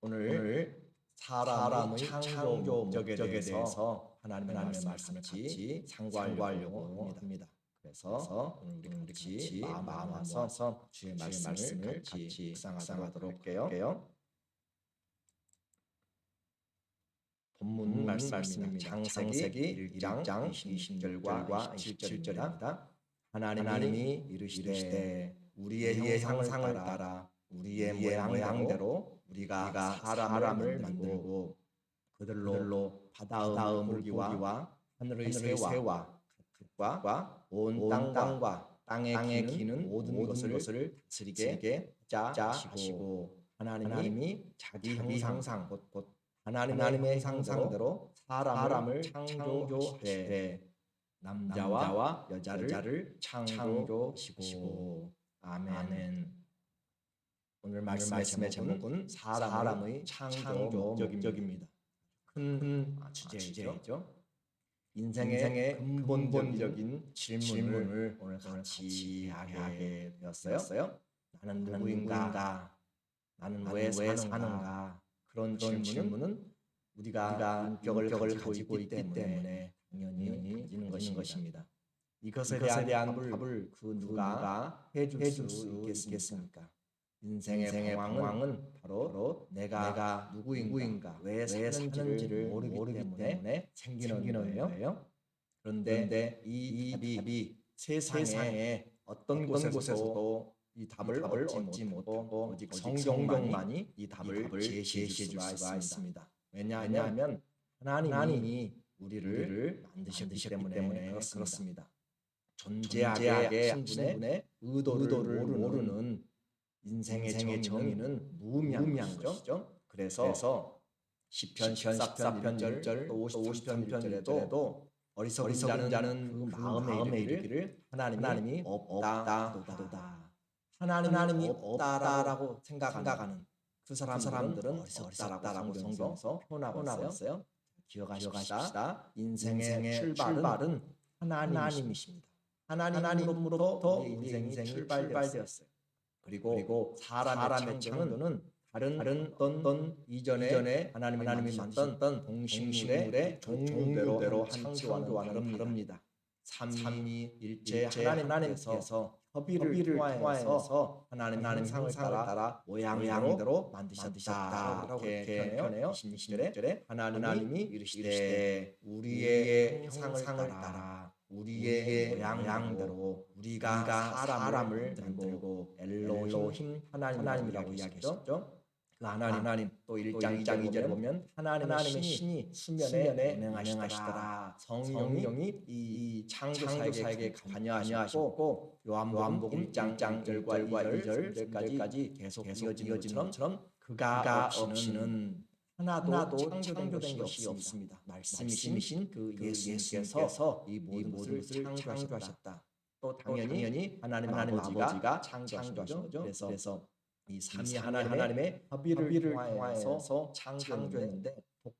오늘 사람의 창조 목적에 대해서 하나님의 말씀을 같이 상고하려고 합니다. 그래서 오늘 우리 같이 마음 모아서 주의 말씀을 같이 묵상하도록 할게요. 본문 말씀입니다. 창세기 1장 20절과 27절입니다. 하나님이 이르시되 우리의 형상을 따라 우리의 모양대로 우리가 사람을 만들고 그들로 바다의 물고기와 하늘의 새와 gat과 온 땅과 땅에 기는 모든 것을 다스리게 하시고 하나님이 자기 형상 곧 하나님의 형상대로 사람을 창조하시되 남자와 여자를 창조하시고 아멘. 오늘 말씀의 제목은 사람의 창조 목적입니다. 큰 주제이죠. 인생의 근본적인 질문을 오늘 같이 이야기하게 되었어요. 나는 누구인가? 나는 왜 사는가? 그런 질문은 우리가 인격을 가지고 있기 때문에 당연히 가지는 것입니다. 이것에 대한 답을 그 누가 해줄 수 있겠습니까? 인생의 방황은 바로 내가 누구인가, 왜 사는지를 모르기 때문에 생기는 거예요. 그런데 이 답이 세상에 어떤 곳에서도 이 답을 얻지 못하고 오직 성경만이 이 답을 제시해 줄 수가 있습니다. 왜냐하면 하나님이 우리를 만드셨기 때문에 그렇습니다. 존재하게 하신 분의 의도를 모르는 인생의 정의는 무의미한 것이죠. 그래서 시편 14편 1절 또 53편 1절에도 어리석은 자는 그 마음에 이르기를 하나님이 없다도다. 하나님이 없다라고 생각하는 그 사람들은 어리석다라고 성경에서 표현하고 있어요. 기억하십시다. 인생의 출발은 하나님이십니다. 하나님으로부터 인생이 출발되었어요. 그리고 사람의 창조는 다른 어떤 이전에 하나님이 만든 동식물의 종류대로 창조와는 다릅니다. 삼위일체 하나님께서 협의를 통하여서 하나님의 형상을 따라 모양대로 만드셨다. 이렇게 표현해요. 26절에 하나님이 이르시되 우리의 형상을 따라 우리의 모양대로 우리가 사람을 만들고 엘로힘 하나님이라고 이야기했죠. 그 하나님 또 1장 2절에 보면 하나님의 신이 수면에 운행하시더라. 성령이 이 창조사에게 관여하셨고 요한복음 1장 1절과 2절 3절까지 계속 이어지는 것처럼 그가 없이는 하나도 창조된 것이 없습니다. 말씀이신 그 예수님께서 이 모든 것을 창조하셨다. 또 당연히 하나님 아버지가 창조하신 거죠. 그래서 이 삼위 하나님의 협의를 통하여서 창조했는데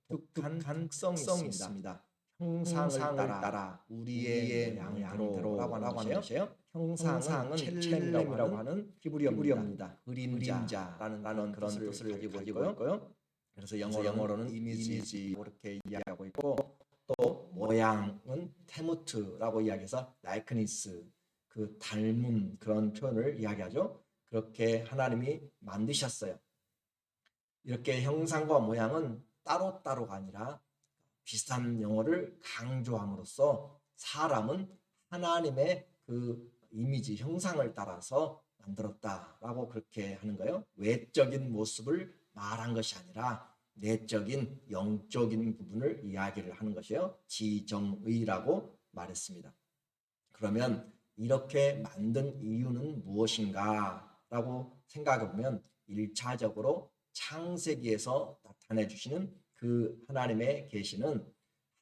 독특한 특성이 있습니다. 형상을 따라 우리의 양대로라고 하는 것이에요. 형상은 첼렘이라고 하는 히브리어입니다. 그림자라는 그런 뜻을 가지고 있고요. 그래서 영어로는 이미지 이렇게 이야기하고 있고 또 모양은 테무트라고 이야기해서 라이크니스 그 닮은 그런 표현을 이야기하죠. 그렇게 하나님이 만드셨어요. 이렇게 형상과 모양은 따로따로가 아니라 비슷한 영어를 강조함으로써 사람은 하나님의 그 이미지 형상을 따라서 만들었다라고 그렇게 하는 거예요. 외적인 모습을 말한 것이 아니라 내적인 영적인 부분을 이야기를 하는 것이에요. 지정의라고 말했습니다. 그러면 이렇게 만든 이유는 무엇인가 라고 생각해 보면 1차적으로 창세기에서 나타내 주시는 그 하나님의 계시는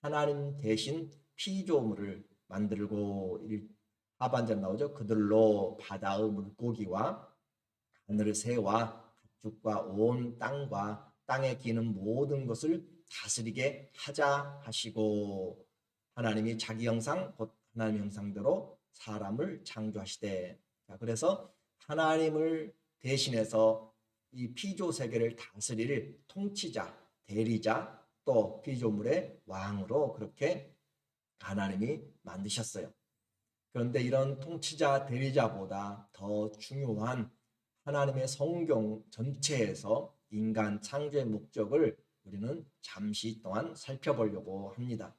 하나님 대신 피조물을 만들고 하반절 나오죠. 그들로 바다의 물고기와 하늘의 새와 가축과 온 땅과 땅에 기는 모든 것을 다스리게 하자 하시고 하나님이 자기 형상 곧 하나님 형상대로 사람을 창조하시되 그래서 하나님을 대신해서 이 피조 세계를 다스릴 통치자, 대리자, 또 피조물의 왕으로 그렇게 하나님이 만드셨어요. 그런데 이런 통치자, 대리자보다 더 중요한 하나님의 성경 전체에서 인간 창조의 목적을 우리는 잠시 동안 살펴보려고 합니다.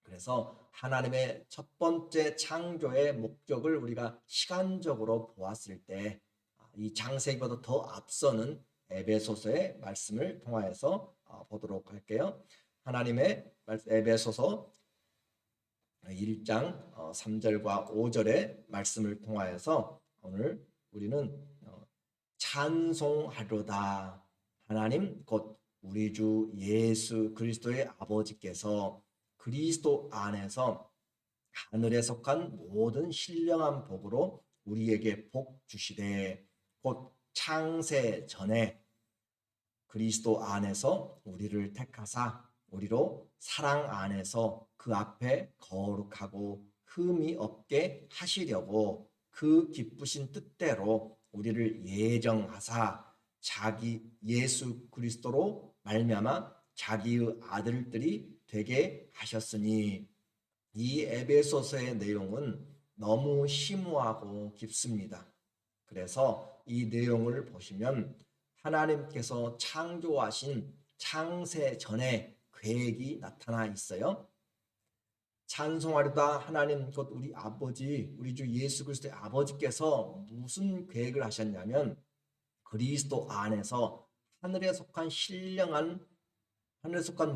그래서 하나님의 첫 번째 창조의 목적을 우리가 시간적으로 보았을 때 이 장세기보다 더 앞서는 에베소서의 말씀을 통하여서 보도록 할게요. 하나님의 에베소서 1장 3절과 5절의 말씀을 통하여서 오늘 우리는 찬송하려다. 하나님 곧 우리 주 예수 그리스도의 아버지께서 그리스도 안에서 하늘에 속한 모든 신령한 복으로 우리에게 복 주시되 곧 창세 전에 그리스도 안에서 우리를 택하사 우리로 사랑 안에서 그 앞에 거룩하고 흠이 없게 하시려고 그 기쁘신 뜻대로 우리를 예정하사 자기 예수 그리스도로 말미암아 자기의 아들들이 되게 하셨으니, 이 에베소서의 내용은 너무 심오하고 깊습니다. 그래서 이 내용을 보시면 하나님께서 창조하신 창세 전에 계획이 나타나 있어요. 찬송하려다 하나님 곧 우리 아버지, 우리 주 예수 그리스도의 아버지께서 무슨 계획을 하셨냐면 그리스도 안에서 하늘에 속한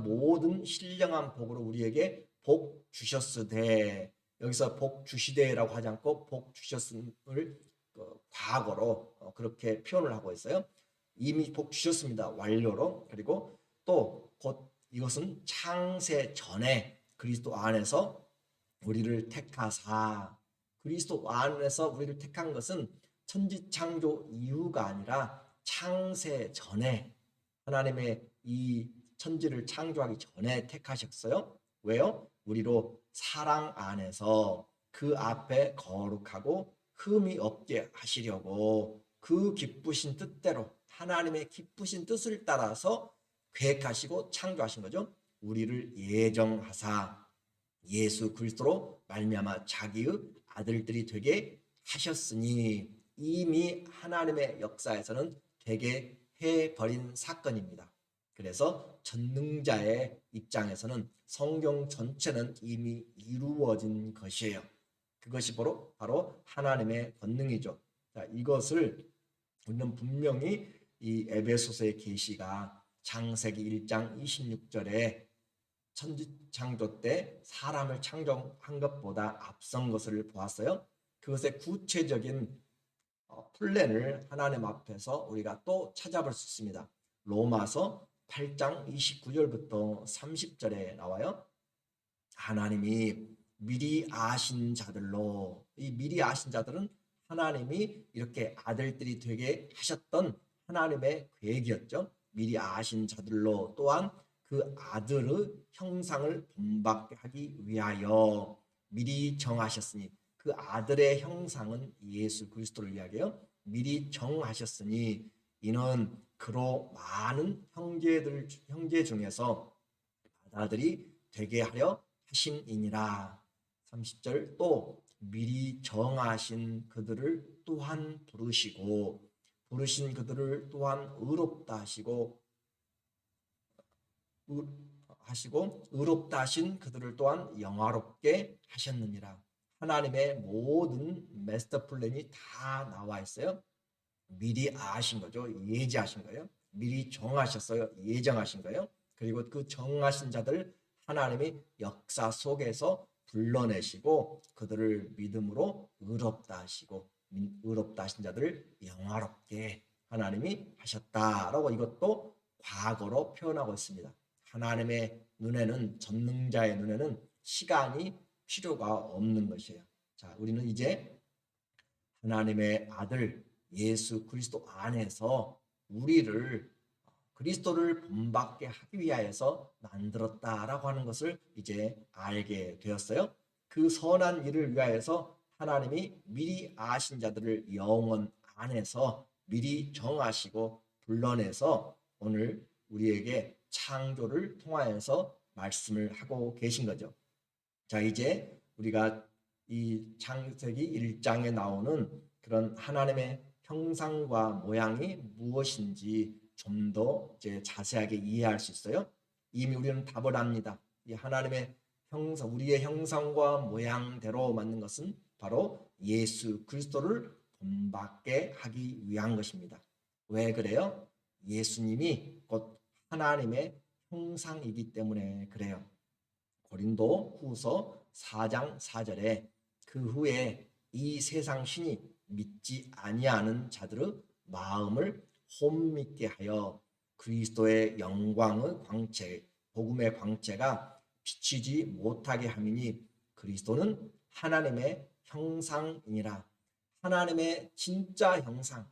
모든 신령한 복으로 우리에게 복 주셨으되, 여기서 복 주시되라고 하지 않고 복 주셨음을 과거로 그렇게 표현을 하고 있어요. 이미 복 주셨습니다. 완료로. 그리고 또 곧 이것은 창세 전에 그리스도 안에서 우리를 택하사, 그리스도 안에서 우리를 택한 것은 천지창조 이후가 아니라 창세 전에, 하나님의 이 천지를 창조하기 전에 택하셨어요. 왜요? 우리로 사랑 안에서 그 앞에 거룩하고 흠이 없게 하시려고 그 기쁘신 뜻대로, 하나님의 기쁘신 뜻을 따라서 계획하시고 창조하신 거죠. 우리를 예정하사 예수 그리스도로 말미암아 자기의 아들들이 되게 하셨으니, 이미 하나님의 역사에서는 되게 해버린 사건입니다. 그래서 전능자의 입장에서는 성경 전체는 이미 이루어진 것이에요. 그것이 바로 하나님의 권능이죠. 자, 이것을 우리는 분명히 이 에베소서의 계시가 창세기 1장 26절에 천지창조 때 사람을 창조한 것보다 앞선 것을 보았어요. 그것의 구체적인 플랜을 하나님 앞에서 우리가 또 찾아볼 수 있습니다. 로마서 8장 29절부터 30절에 나와요. 하나님이 미리 아신 자들로, 이 미리 아신 자들은 하나님이 이렇게 아들들이 되게 하셨던 하나님의 계획이었죠. 미리 아신 자들로 또한 그 아들의 형상을 본받게 하기 위하여 미리 정하셨으니, 그 아들의 형상은 예수 그리스도를 이야기해요. 미리 정하셨으니 이는 그로 많은 형제 중에서 아들이 되게 하려 하심이니라. 30절 또 미리 정하신 그들을 또한 부르시고 부르신 그들을 또한 의롭다 하시고 의롭다 하신 그들을 또한 영화롭게 하셨느니라. 하나님의 모든 마스터 플랜이 다 나와 있어요. 미리 아신 거죠. 예지하신 거예요. 미리 정하셨어요. 예정하신 거예요. 그리고 그 정하신 자들 하나님이 역사 속에서 불러내시고 그들을 믿음으로 의롭다 하시고 의롭다 하신 자들을 영화롭게 하나님이 하셨다라고 이것도 과거로 표현하고 있습니다. 하나님의 눈에는, 전능자의 눈에는 시간이 필요가 없는 것이에요. 자, 우리는 이제 하나님의 아들 예수 그리스도 안에서 우리를 그리스도를 본받게 하기 위하여서 만들었다라고 하는 것을 이제 알게 되었어요. 그 선한 일을 위하여서 하나님이 미리 아신 자들을 영원 안에서 미리 정하시고 불러내서 오늘 우리에게 창조를 통하여서 말씀을 하고 계신 거죠. 자, 이제 우리가 이 창세기 1장에 나오는 그런 하나님의 형상과 모양이 무엇인지 좀 더 이제 자세하게 이해할 수 있어요. 이미 우리는 답을 압니다. 이 하나님의 형상, 우리의 형상과 모양대로 만든 것은 바로 예수 그리스도를 본받게 하기 위한 것입니다. 왜 그래요? 예수님이 곧 하나님의 형상이기 때문에 그래요. 고린도 후서 4장 4절에 그 후에 이 세상 신이 믿지 아니하는 자들의 마음을 혼미케 하여 그리스도의 영광의 광채, 복음의 광채가 비치지 못하게 함이니 그리스도는 하나님의 형상이니라. 하나님의 진짜 형상,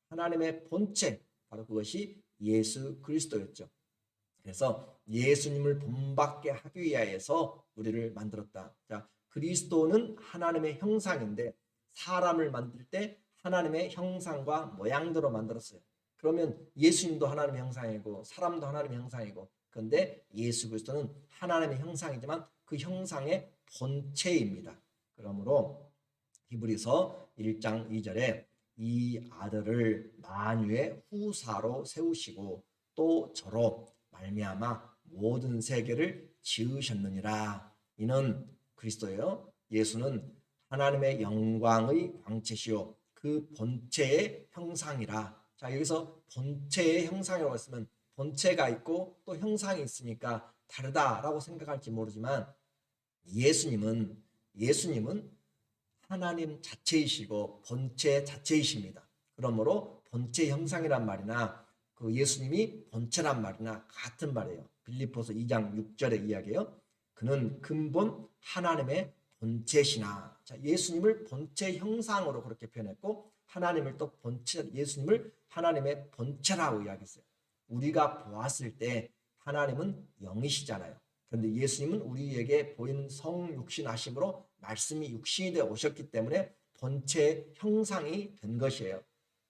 하나님의 본체, 바로 그것이 예수 그리스도였죠. 그래서 예수님을 본받게 하기 위하여서 우리를 만들었다. 자, 그리스도는 하나님의 형상인데 사람을 만들 때 하나님의 형상과 모양대로 만들었어요. 그러면 예수님도 하나님의 형상이고 사람도 하나님의 형상이고, 그런데 예수 그리스도는 하나님의 형상이지만 그 형상의 본체입니다. 그러므로 히브리서 1장 2절에 이 아들을 만유의 후사로 세우시고 또 저로 말미암아 모든 세계를 지으셨느니라. 이는 그리스도예요. 예수는 하나님의 영광의 광채시요 그 본체의 형상이라. 자, 여기서 본체의 형상이라고 했으면 본체가 있고 또 형상이 있으니까 다르다라고 생각할지 모르지만 예수님은 하나님 자체이시고 본체 자체이십니다. 그러므로 본체 형상이란 말이나 그 예수님이 본체란 말이나 같은 말이에요. 빌립보서 2장 6절의 이야기예요. 그는 근본 하나님의 본체시나. 자, 예수님을 본체 형상으로 그렇게 표현했고 하나님을 또 본체, 예수님을 하나님의 본체라고 이야기했어요. 우리가 보았을 때 하나님은 영이시잖아요. 그런데 예수님은 우리에게 보이는 성육신하심으로 말씀이 육신이 되어 오셨기 때문에 본체 형상이 된 것이에요.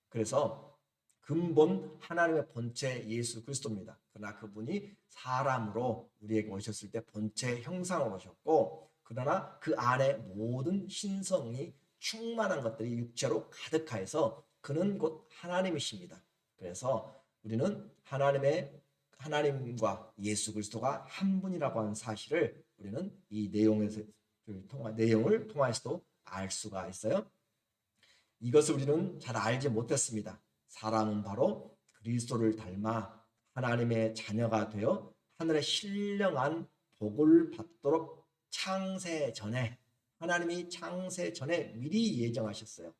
그래서 근본 하나님의 본체 예수 그리스도입니다. 그러나 그분이 사람으로 우리에게 오셨을 때 본체 형상으로 오셨고, 그러나 그 안에 모든 신성이 충만한 것들이 육체로 가득하여서 그는 곧 하나님이십니다. 그래서 우리는 하나님과 예수 그리스도가 한 분이라고 하는 사실을 우리는 이 내용을 통해서도 알 수가 있어요. 이것을 우리는 잘 알지 못했습니다. 사람은 바로 그리스도를 닮아 하나님의 자녀가 되어 하늘의 신령한 복을 받도록 하나님이 창세 전에 미리 예정하셨어요.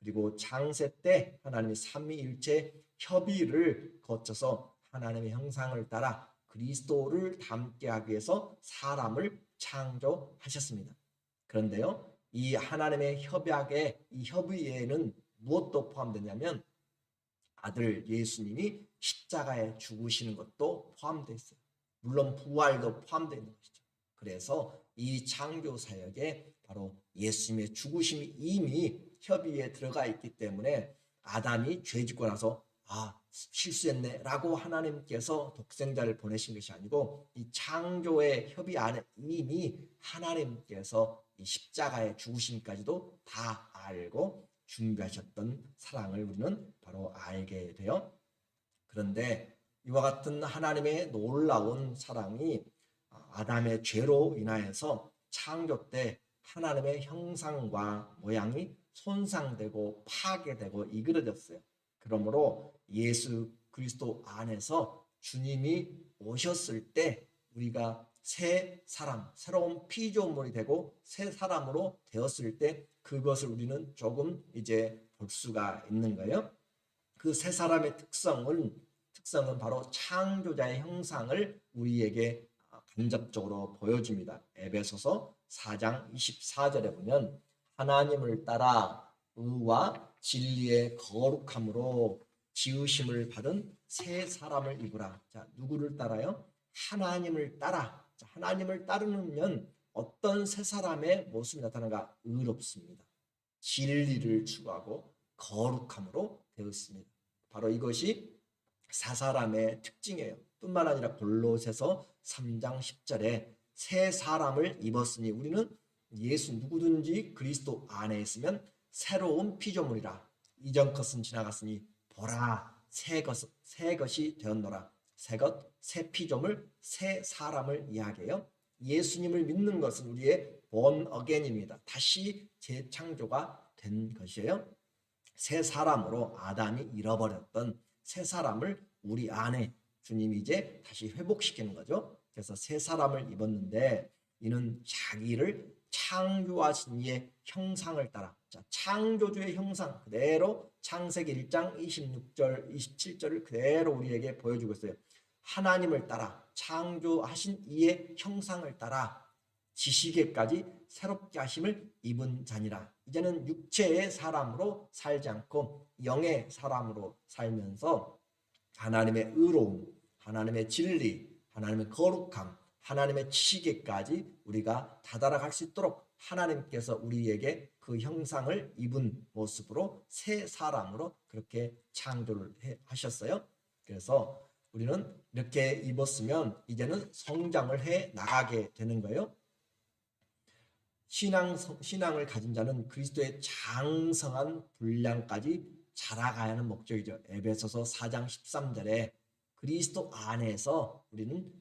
그리고 창세 때 하나님이 삼위일체 협의를 거쳐서 하나님의 형상을 따라 그리스도를 닮게 하기 위해서 사람을 창조하셨습니다. 그런데요, 이 하나님의 이 협의에는 무엇도 포함되냐면 아들 예수님이 십자가에 죽으시는 것도 포함되어 있어요. 물론 부활도 포함되어 있는 것이죠. 그래서 이 창조 사역에 바로 예수님의 죽으심이 이미 협의에 들어가 있기 때문에 아담이 죄 짓고 나서 실수했네 라고 하나님께서 독생자를 보내신 것이 아니고 이 창조의 협의 안에 이미 하나님께서 이 십자가의 죽으심까지도 다 알고 준비하셨던 사랑을 우리는 바로 알게 돼요. 그런데 이와 같은 하나님의 놀라운 사랑이 아담의 죄로 인하여서 창조 때 하나님의 형상과 모양이 손상되고 파괴되고 이그러졌어요. 그러므로 예수 그리스도 안에서 주님이 오셨을 때 우리가 새 사람, 새로운 피조물이 되고 새 사람으로 되었을 때 그것을 우리는 조금 이제 볼 수가 있는 거예요. 그 새 사람의 특성은 바로 창조자의 형상을 우리에게 간접적으로 보여줍니다. 에베소서 4장 24절에 보면 하나님을 따라 의와 진리의 거룩함으로 지으심을 받은 새 사람을 입으라. 자, 누구를 따라요? 하나님을 따라. 자, 하나님을 따르면 어떤 새 사람의 모습이 나타나는가? 의롭습니다. 진리를 추구하고 거룩함으로 되어 있습니다. 바로 이것이 사 사람의 특징이에요. 뿐만 아니라 골로새서 3장 10절에 새 사람을 입었으니 우리는 예수 누구든지 그리스도 안에 있으면 새로운 피조물이라. 이전 것은 지나갔으니 보라 새 것이 되었노라. 새 것, 새 피조물, 새 사람을 이야기해요. 예수님을 믿는 것은 우리의 born again입니다. 다시 재창조가 된 것이에요. 새 사람으로 아담이 잃어버렸던 새 사람을 우리 안에 주님이 이제 다시 회복시키는 거죠. 그래서 새 사람을 입었는데 이는 자기를 창조하신 이의 형상을 따라, 자, 창조주의 형상 그대로 창세기 1장 26절 27절을 그대로 우리에게 보여주고 있어요. 하나님을 따라 창조하신 이의 형상을 따라 지식에까지 새롭게 하심을 입은 자니라. 이제는 육체의 사람으로 살지 않고 영의 사람으로 살면서 하나님의 의로움, 하나님의 진리, 하나님의 거룩함, 하나님의 지식에까지 우리가 다다라갈 수 있도록 하나님께서 우리에게 그 형상을 입은 모습으로 새 사람으로 그렇게 창조를 하셨어요. 그래서 우리는 이렇게 입었으면 이제는 성장을 해 나가게 되는 거예요. 신앙을 가진 자는 그리스도의 장성한 분량까지 자라가야 하는 목적이죠. 에베소서 4장 13절에 그리스도 안에서 우리는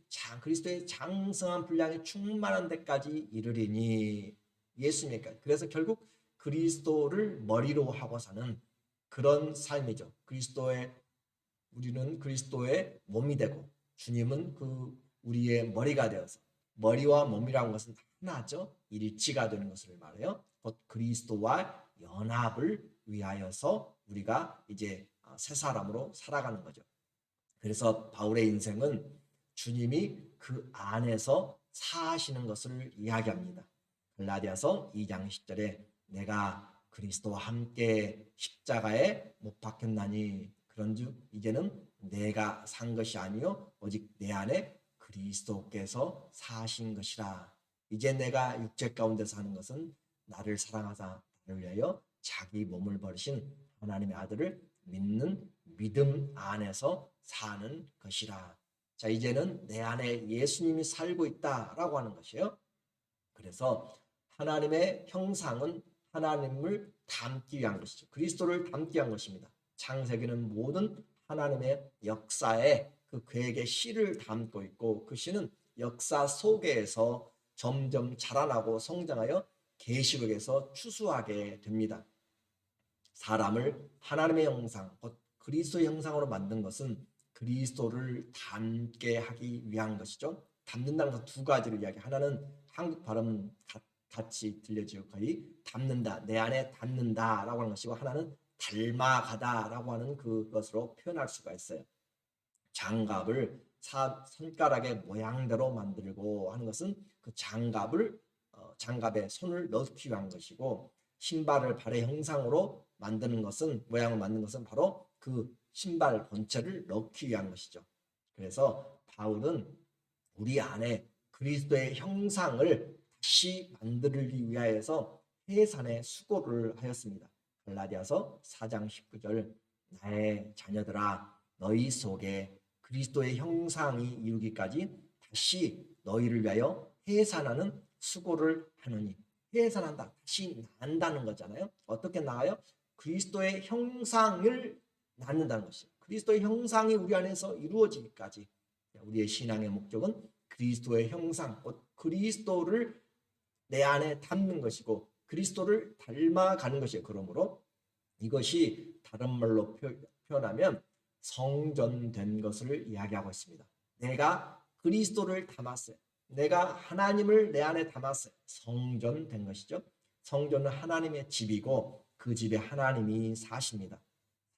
그리스도의 장성한 분량에 충만한 데까지 이르리니 예수님께까지. 그래서 결국 그리스도를 머리로 하고 사는 그런 삶이죠. 우리는 그리스도의 몸이 되고 주님은 우리의 머리가 되어서 머리와 몸이라는 것은 하나죠. 일치가 되는 것을 말해요. 곧 그리스도와 연합을 위하여서 우리가 이제 새 사람으로 살아가는 거죠. 그래서 바울의 인생은 주님이 그 안에서 사시는 것을 이야기합니다. 갈라디아서 2장 10절에 내가 그리스도와 함께 십자가에 못 박혔나니 그런즉 이제는 내가 산 것이 아니요 오직 내 안에 그리스도께서 사신 것이라. 이제 내가 육체 가운데 사는 것은 나를 사랑하사 나를 위하여 자기 몸을 버리신 하나님의 아들을 믿는 믿음 안에서 사는 것이라. 자, 이제는 내 안에 예수님이 살고 있다라고 하는 것이에요. 그래서 하나님의 형상은 하나님을 닮기 위한 것이죠. 그리스도를 닮기 위한 것입니다. 창세기는 모든 하나님의 역사에 그 계획의 씨를 담고 있고 그 씨는 역사 속에서 점점 자라나고 성장하여 계시록에서 추수하게 됩니다. 사람을 하나님의 형상, 곧 그리스도의 형상으로 만든 것은 그리스도를 닮게 하기 위한 것이죠. 닮는다는 것 두 가지를 이야기. 하나는 한국 발음 같이 들려지고 거의 닮는다, 내 안에 닮는다라고 하는 것이고 하나는 닮아가다라고 하는 그것으로 표현할 수가 있어요. 장갑을 손가락의 모양대로 만들고 하는 것은 그 장갑에 손을 넣기 위한 것이고 신발을 발의 형상으로 만드는 것은 모양을 만드는 것은 바로 그 신발 본체를 넣기 위한 것이죠. 그래서 바울은 우리 안에 그리스도의 형상을 다시 만들기 위하여서 해산의 수고를 하였습니다. 갈라디아서 4장 19절 나의 자녀들아 너희 속에 그리스도의 형상이 이루기까지 다시 너희를 위하여 해산하는 수고를 하느니 해산한다. 다시 난다는 거잖아요. 어떻게 나아요? 그리스도의 형상을 낳는다는 것이죠. 그리스도의 형상이 우리 안에서 이루어지기까지 우리의 신앙의 목적은 그리스도의 형상, 그리스도를 내 안에 담는 것이고 그리스도를 닮아가는 것이에요. 그러므로 이것이 다른 말로 표현하면 성전된 것을 이야기하고 있습니다. 내가 그리스도를 담았어요. 내가 하나님을 내 안에 담았어요. 성전된 것이죠. 성전은 하나님의 집이고 그 집에 하나님이 사십니다.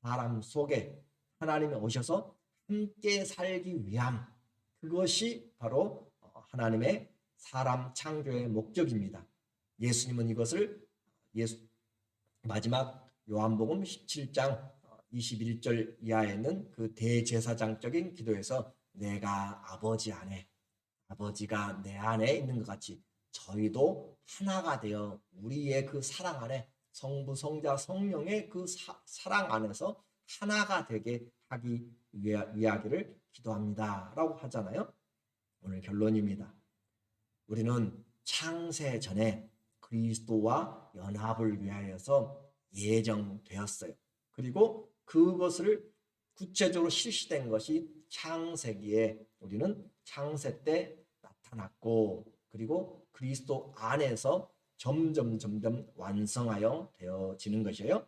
사람 속에 하나님이 오셔서 함께 살기 위함, 그것이 바로 하나님의 사람 창조의 목적입니다. 예수님은 이것을 마지막 요한복음 17장 21절 이하에 있는 그 대제사장적인 기도에서 내가 아버지 안에 아버지가 내 안에 있는 것 같이 저희도 하나가 되어 우리의 그 사랑 안에 성부 성자 성령의 그 사랑 안에서 하나가 되게 하기 위하기를 기도합니다 라고 하잖아요. 오늘 결론입니다. 우리는 창세 전에 그리스도와 연합을 위하여서 예정되었어요. 그리고 그것을 구체적으로 실시된 것이 창세기에 우리는 창세 때 나타났고, 그리고 그리스도 안에서 점점 완성하여 되어지는 것이에요.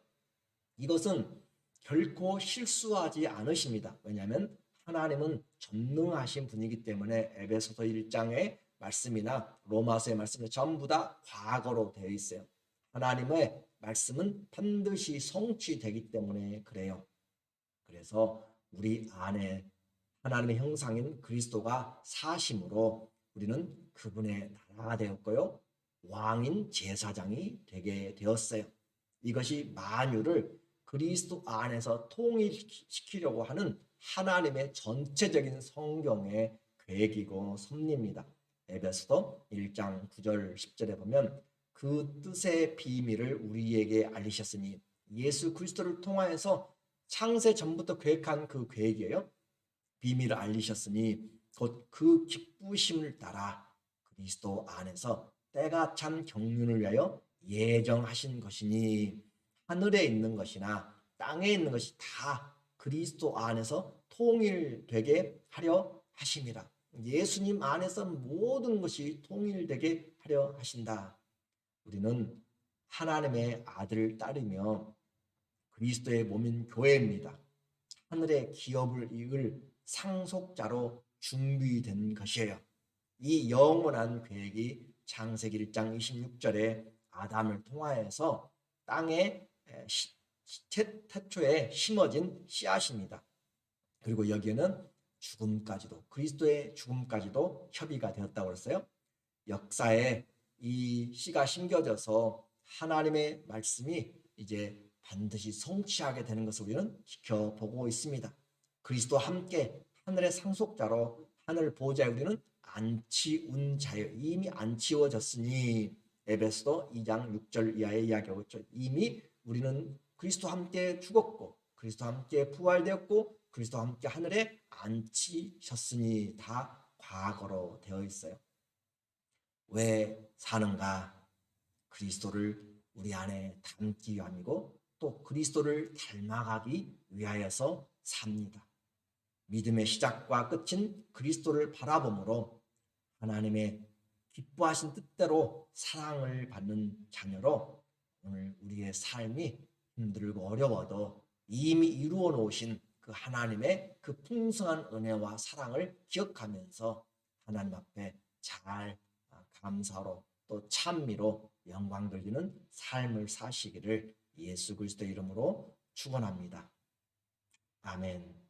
이것은 결코 실수하지 않으십니다. 왜냐하면 하나님은 전능하신 분이기 때문에 에베소서 1장의 말씀이나 로마서의 말씀이 전부 다 과거로 되어 있어요. 하나님의 말씀은 반드시 성취되기 때문에 그래요. 그래서 우리 안에 하나님의 형상인 그리스도가 사심으로 우리는 그분의 나라가 되었고요. 왕인 제사장이 되게 되었어요. 이것이 만유를 그리스도 안에서 통일시키려고 하는 하나님의 전체적인 성경의 계획이고 섭리입니다. 에베소서 1장 9절 10절에 보면 그 뜻의 비밀을 우리에게 알리셨으니, 예수 그리스도를 통하여서 창세 전부터 계획한 그 계획이에요. 비밀을 알리셨으니 곧 그 기쁘심을 따라 그리스도 안에서 때가 찬 경륜을 위하여 예정하신 것이니, 하늘에 있는 것이나 땅에 있는 것이 다 그리스도 안에서 통일되게 하려 하심이라. 예수님 안에서 모든 것이 통일되게 하려 하신다. 우리는 하나님의 아들, 딸이며 그리스도의 몸인 교회입니다. 하늘의 기업을 이을 상속자로 준비된 것이에요. 이 영원한 계획이 창세기 1장 26절에 아담을 통하여서 땅에 태초에 심어진 씨앗입니다. 그리고 여기에는 죽음까지도, 그리스도의 죽음까지도 협의가 되었다고 했어요. 역사에 이 씨가 심겨져서 하나님의 말씀이 이제 반드시 성취하게 되는 것을 우리는 지켜보고 있습니다. 그리스도와 함께 하늘의 상속자로 하늘 보좌에 우리는 안치운 자여, 이미 안치워졌으니, 에베소서 2장 6절 이하의 이야기하고 있죠. 이미 우리는 그리스도와 함께 죽었고 그리스도와 함께 부활되었고 그리스도와 함께 하늘에 앉히셨으니 다 과거로 되어 있어요. 왜 사는가? 그리스도를 우리 안에 담기 위함이고 또 그리스도를 닮아가기 위하여서 삽니다. 믿음의 시작과 끝인 그리스도를 바라봄으로 하나님의 기뻐하신 뜻대로 사랑을 받는 자녀로 오늘 우리의 삶이 힘들고 어려워도 이미 이루어 놓으신 그 하나님의 그 풍성한 은혜와 사랑을 기억하면서 하나님 앞에 잘 감사로 또 찬미로 영광 돌리는 삶을 사시기를 예수 그리스도의 이름으로 축원합니다. 아멘.